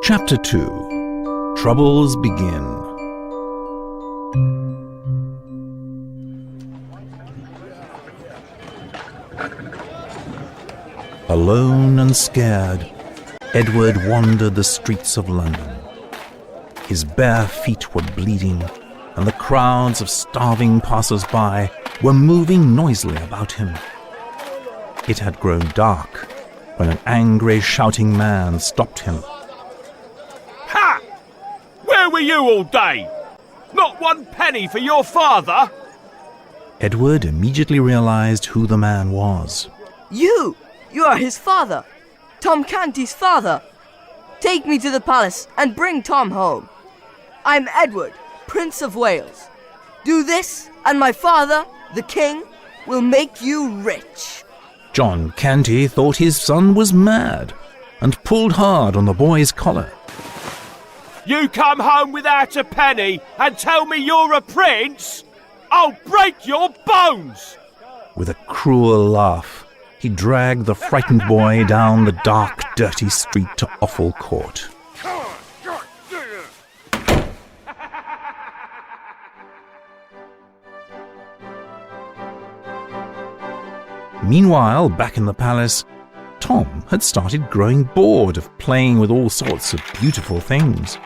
Chapter 2. Troubles Begin. Alone and scared, Edward wandered the streets of London. His bare feet were bleeding, and the crowds of starving passers-by were moving noisily about him. It had grown dark when an angry, shouting man stopped him. Ha! Where were you all day? Not one penny for your father? Edward immediately realized who the man was. You are his father, Tom Canty's father. Take me to the palace and bring Tom home. I'm Edward, Prince of Wales. Do this, and my father, the king, will make you rich. John Canty thought his son was mad and pulled hard on the boy's collar. You come home without a penny and tell me you're a prince? I'll break your bones! With a cruel laugh, he dragged the frightened boy down the dark, dirty street to Offal Court. Meanwhile, back in the palace, Tom had started growing bored of playing with all sorts of beautiful things.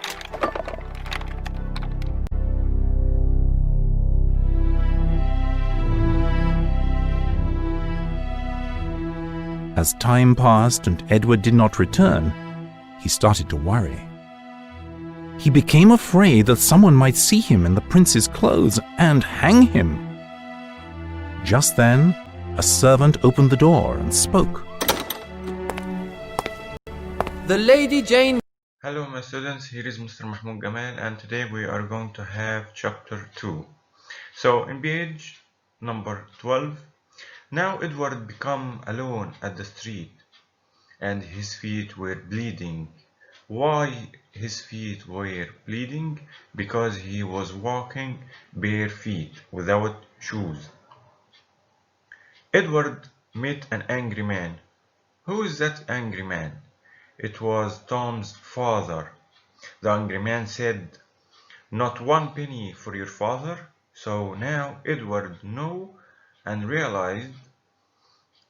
As time passed and Edward did not return, he started to worry. He became afraid that someone might see him in the prince's clothes and hang him. Just then, a servant opened the door and spoke. The Lady Jane. Hello my students, here is Mr. Mahmoud Gamal, and today we are going to have chapter 2. So in page number 12, now Edward became alone at the street, and his feet were bleeding. Why his feet were bleeding? Because he was walking bare feet without shoes. Edward met an angry man. Who is that angry man? It was Tom's father. The angry man said, "Not one penny for your father." So now Edward knew and realized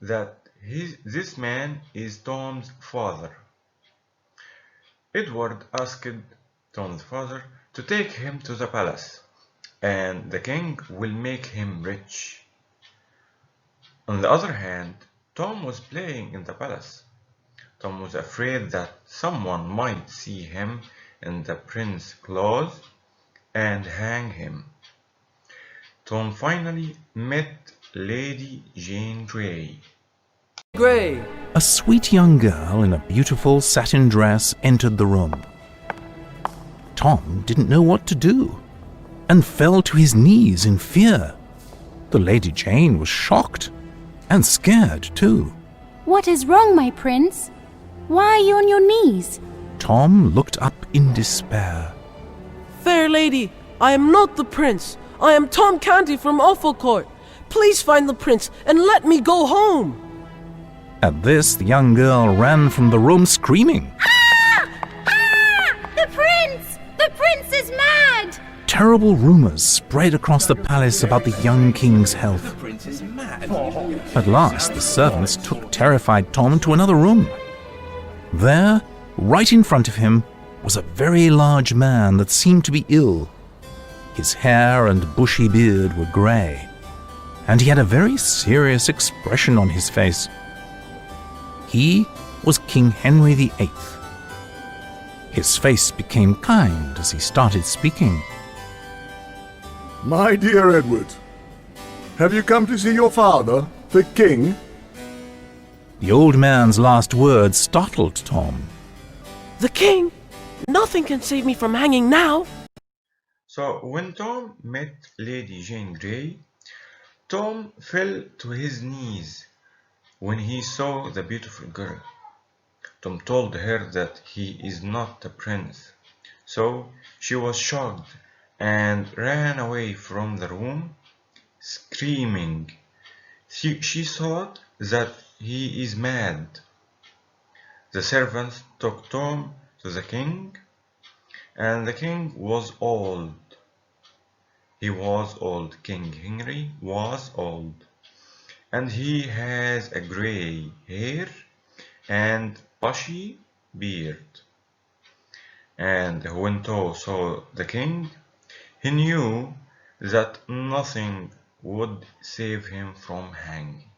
that this man is Tom's father. Edward asked Tom's father to take him to the palace, and the king will make him rich. On the other hand, Tom was playing in the palace. Tom was afraid that someone might see him in the prince's clothes and hang him. Tom finally met Lady Jane Grey. A sweet young girl in a beautiful satin dress entered the room. Tom didn't know what to do and fell to his knees in fear. The Lady Jane was shocked and scared too. What is wrong, my prince? Why are you on your knees? Tom looked up in despair. Fair lady, I am not the prince. I am Tom Canty from Offal Court. Please find the prince and let me go home. At this, the young girl ran from the room screaming. Ah! Ah! The prince! The prince is mad! Terrible rumors spread across the palace about the young king's health. At last, the servants took terrified Tom to another room. There, right in front of him, was a very large man that seemed to be ill. His hair and bushy beard were grey, and he had a very serious expression on his face. He was King Henry VIII. His face became kind as he started speaking. My dear Edward, have you come to see your father, the king? The old man's last words startled Tom. The king? Nothing can save me from hanging now. So when Tom met Lady Jane Grey, Tom fell to his knees when he saw the beautiful girl. Tom told her that he is not a prince. So she was shocked and ran away from the room, screaming. She thought that he is mad. The servants took Tom to the king, and the king was old. He was old. King Henry was old, and he has a grey hair and bushy beard. And when Tom saw the king, he knew that nothing would save him from hanging.